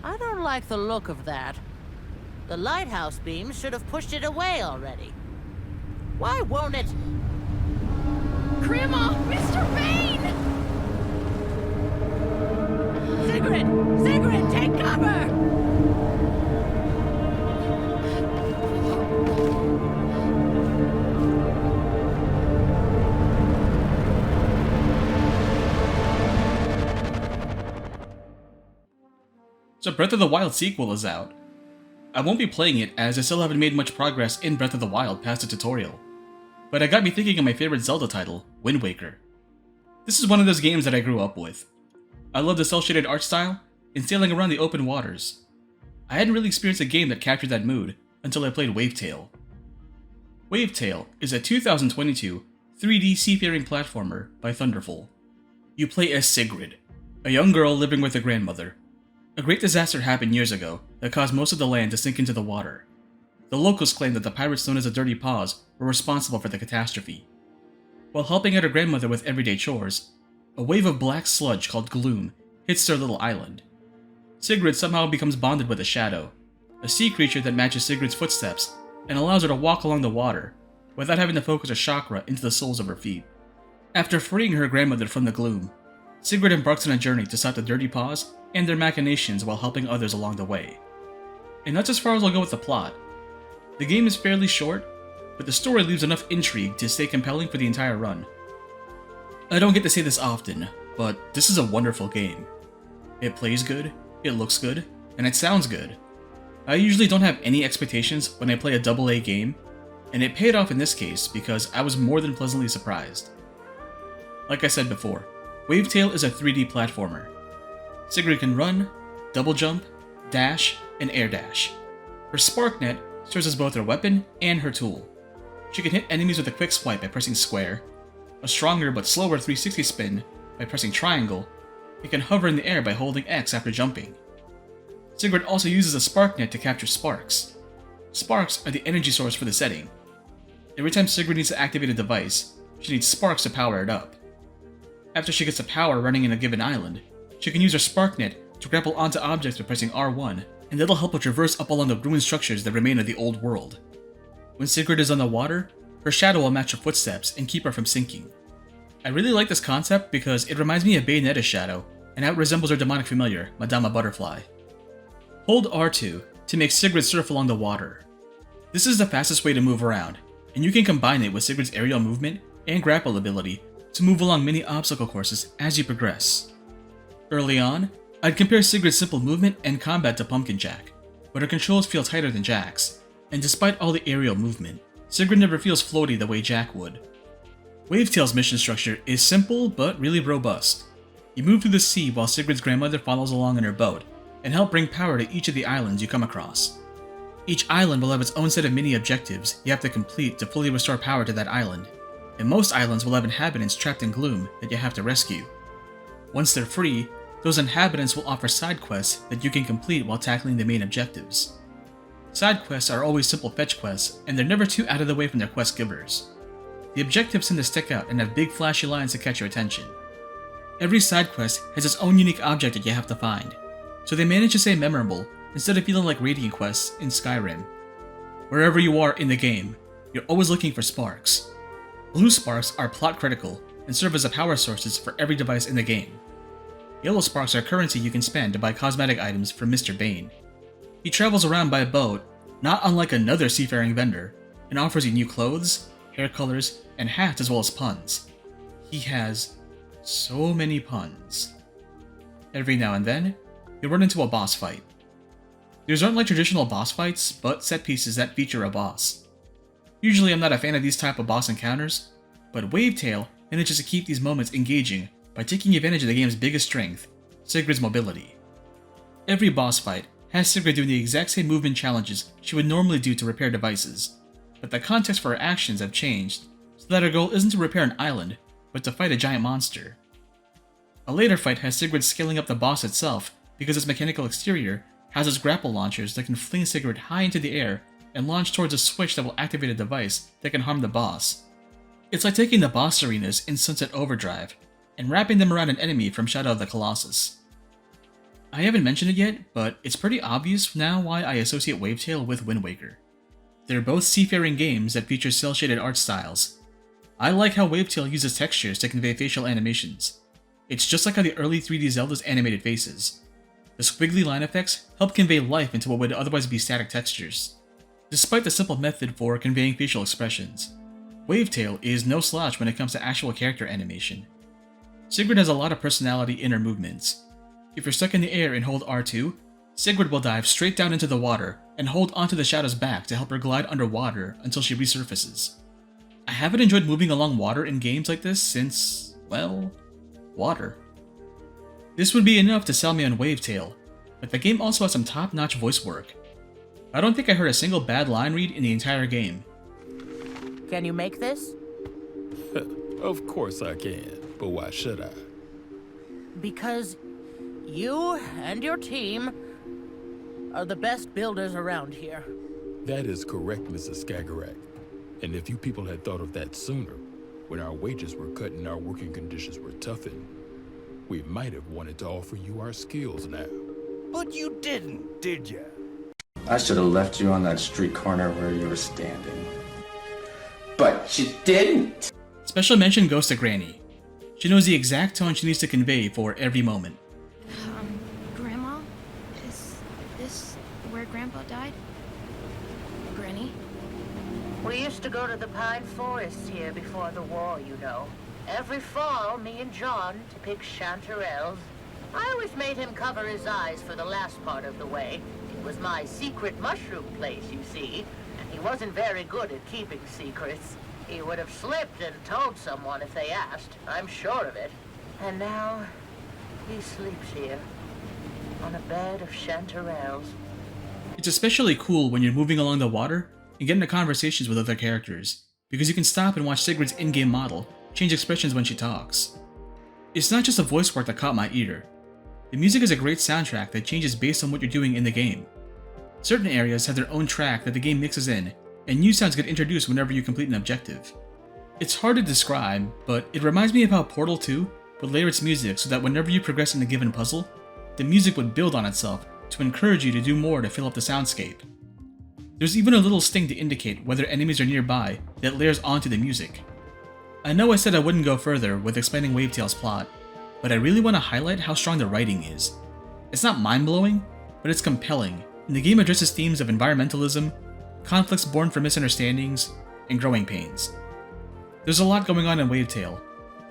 I don't like the look of that. The lighthouse beams should have pushed it away already. Why won't it? Grandma! Mr. Bane! Sigrid! Sigrid, take cover! So Breath of the Wild sequel is out. I won't be playing it as I still haven't made much progress in Breath of the Wild past the tutorial. But it got me thinking of my favorite Zelda title, Wind Waker. This is one of those games that I grew up with. I love the cel-shaded art style and sailing around the open waters. I hadn't really experienced a game that captured that mood until I played Wavetale. Wavetale is a 2022 3D seafaring platformer by Thunderful. You play as Sigrid, a young girl living with her grandmother. A great disaster happened years ago that caused most of the land to sink into the water. The locals claim that the pirates known as the Dirty Paws were responsible for the catastrophe. While helping out her grandmother with everyday chores, a wave of black sludge called gloom hits their little island. Sigrid somehow becomes bonded with a shadow, a sea creature that matches Sigrid's footsteps and allows her to walk along the water without having to focus a chakra into the soles of her feet. After freeing her grandmother from the gloom, Sigrid embarks on a journey to stop the Dirty Paws and their machinations while helping others along the way. And that's as far as I'll go with the plot. The game is fairly short, but the story leaves enough intrigue to stay compelling for the entire run. I don't get to say this often, but this is a wonderful game. It plays good, it looks good, and it sounds good. I usually don't have any expectations when I play a AA game, and it paid off in this case because I was more than pleasantly surprised. Like I said before, Wavetale is a 3D platformer. Sigrid can run, double jump, dash, and air dash. Her Spark Net serves as both her weapon and her tool. She can hit enemies with a quick swipe by pressing square, a stronger but slower 360 spin by pressing triangle, and can hover in the air by holding X after jumping. Sigrid also uses a Spark Net to capture sparks. Sparks are the energy source for the setting. Every time Sigrid needs to activate a device, she needs sparks to power it up. After she gets the power running in a given island, she can use her Spark Net to grapple onto objects by pressing R1, and that'll help her traverse up along the ruined structures that remain of the old world. When Sigrid is on the water, her shadow will match her footsteps and keep her from sinking. I really like this concept because it reminds me of Bayonetta's shadow, and how it resembles her demonic familiar, Madama Butterfly. Hold R2 to make Sigrid surf along the water. This is the fastest way to move around, and you can combine it with Sigrid's aerial movement and grapple ability to move along many obstacle courses as you progress. Early on, I'd compare Sigrid's simple movement and combat to Pumpkin Jack, but her controls feel tighter than Jack's, and despite all the aerial movement, Sigrid never feels floaty the way Jack would. Wavetale's mission structure is simple but really robust. You move through the sea while Sigrid's grandmother follows along in her boat, and help bring power to each of the islands you come across. Each island will have its own set of mini objectives you have to complete to fully restore power to that island, and most islands will have inhabitants trapped in gloom that you have to rescue. Once they're free, those inhabitants will offer side quests that you can complete while tackling the main objectives. Side quests are always simple fetch quests, and they're never too out of the way from their quest givers. The objectives tend to stick out and have big flashy lines to catch your attention. Every side quest has its own unique object that you have to find, so they manage to stay memorable instead of feeling like raiding quests in Skyrim. Wherever you are in the game, you're always looking for sparks. Blue sparks are plot critical and serve as the power sources for every device in the game. Yellow sparks are currency you can spend to buy cosmetic items from Mr. Bane. He travels around by boat, not unlike another seafaring vendor, and offers you new clothes, hair colors, and hats as well as puns. He has so many puns. Every now and then, you'll run into a boss fight. These aren't like traditional boss fights, but set pieces that feature a boss. Usually I'm not a fan of these type of boss encounters, but Wavetale manages to keep these moments engaging by taking advantage of the game's biggest strength, Sigrid's mobility. Every boss fight has Sigrid doing the exact same movement challenges she would normally do to repair devices, but the context for her actions have changed, so that her goal isn't to repair an island, but to fight a giant monster. A later fight has Sigrid scaling up the boss itself because its mechanical exterior has its grapple launchers that can fling Sigrid high into the air and launch towards a switch that will activate a device that can harm the boss. It's like taking the boss arenas in Sunset Overdrive and wrapping them around an enemy from Shadow of the Colossus. I haven't mentioned it yet, but it's pretty obvious now why I associate Wavetale with Wind Waker. They're both seafaring games that feature cel-shaded art styles. I like how Wavetale uses textures to convey facial animations. It's just like how the early 3D Zelda's animated faces. The squiggly line effects help convey life into what would otherwise be static textures. Despite the simple method for conveying facial expressions, Wavetale is no slouch when it comes to actual character animation. Sigrid has a lot of personality in her movements. If you're stuck in the air and hold R2, Sigrid will dive straight down into the water and hold onto the Shadow's back to help her glide underwater until she resurfaces. I haven't enjoyed moving along water in games like this since, well, water. This would be enough to sell me on Wavetale, but the game also has some top-notch voice work. I don't think I heard a single bad line read in the entire game. Can you make this? Of course I can, but why should I? Because you and your team are the best builders around here. That is correct, Mrs. Skagerrak. And if you people had thought of that sooner, when our wages were cut and our working conditions were toughened, we might have wanted to offer you our skills now. But you didn't, did you? I should have left you on that street corner where you were standing. But you didn't! Special mention goes to Granny. She knows the exact tone she needs to convey for every moment. Grandma? Is this where Grandpa died? Granny? We used to go to the pine forests here before the war, you know. Every fall, me and John to pick chanterelles. I always made him cover his eyes for the last part of the way. It was my secret mushroom place, you see, and he wasn't very good at keeping secrets. He would have slipped and told someone if they asked, I'm sure of it. And now, he sleeps here, on a bed of chanterelles. It's especially cool when you're moving along the water and get into conversations with other characters, because you can stop and watch Sigrid's in-game model change expressions when she talks. It's not just the voice work that caught my ear. The music is a great soundtrack that changes based on what you're doing in the game. Certain areas have their own track that the game mixes in, and new sounds get introduced whenever you complete an objective. It's hard to describe, but it reminds me of how Portal 2 would layer its music so that whenever you progress in a given puzzle, the music would build on itself to encourage you to do more to fill up the soundscape. There's even a little sting to indicate whether enemies are nearby that layers onto the music. I know I said I wouldn't go further with explaining Wavetale's plot, but I really want to highlight how strong the writing is. It's not mind-blowing, but it's compelling, and the game addresses themes of environmentalism, conflicts born from misunderstandings, and growing pains. There's a lot going on in Wavetale,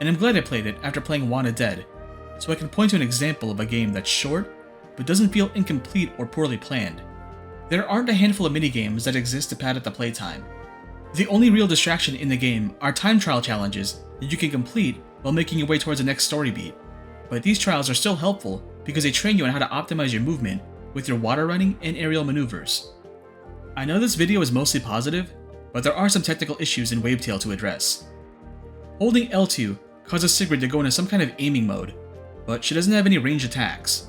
and I'm glad I played it after playing Wanted Dead, so I can point to an example of a game that's short, but doesn't feel incomplete or poorly planned. There aren't a handful of minigames that exist to pad out the playtime. The only real distraction in the game are time trial challenges that you can complete while making your way towards the next story beat, but these trials are still helpful because they train you on how to optimize your movement with your water running and aerial maneuvers. I know this video is mostly positive, but there are some technical issues in Wavetale to address. Holding L2 causes Sigrid to go into some kind of aiming mode, but she doesn't have any ranged attacks.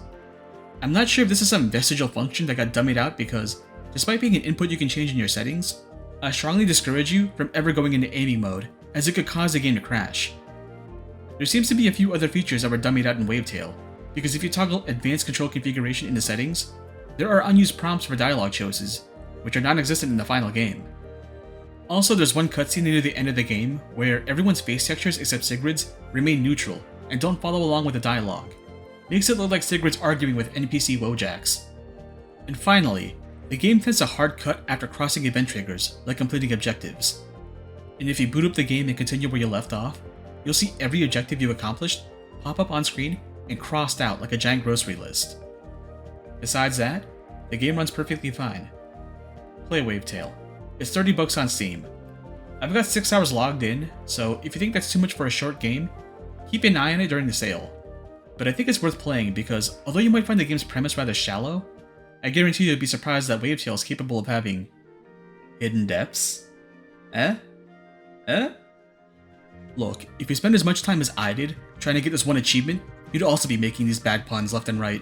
I'm not sure if this is some vestigial function that got dummied out because, despite being an input you can change in your settings, I strongly discourage you from ever going into aiming mode, as it could cause the game to crash. There seems to be a few other features that were dummied out in Wavetale, because if you toggle advanced control configuration in the settings, there are unused prompts for dialogue choices, which are non-existent in the final game. Also, there's one cutscene near the end of the game where everyone's face textures except Sigrid's remain neutral and don't follow along with the dialogue. Makes it look like Sigrid's arguing with NPC Wojaks. And finally, the game tends to hard cut after crossing event triggers, like completing objectives. And if you boot up the game and continue where you left off, you'll see every objective you've accomplished pop up on screen and crossed out like a giant grocery list. Besides that, the game runs perfectly fine. Play Wavetale. It's $30 on Steam. I've got 6 hours logged in, so if you think that's too much for a short game, keep an eye on it during the sale. But I think it's worth playing because although you might find the game's premise rather shallow, I guarantee you'll be surprised that Wavetale is capable of having hidden depths. Look, if you spend as much time as I did trying to get this one achievement, you'd also be making these bad puns left and right.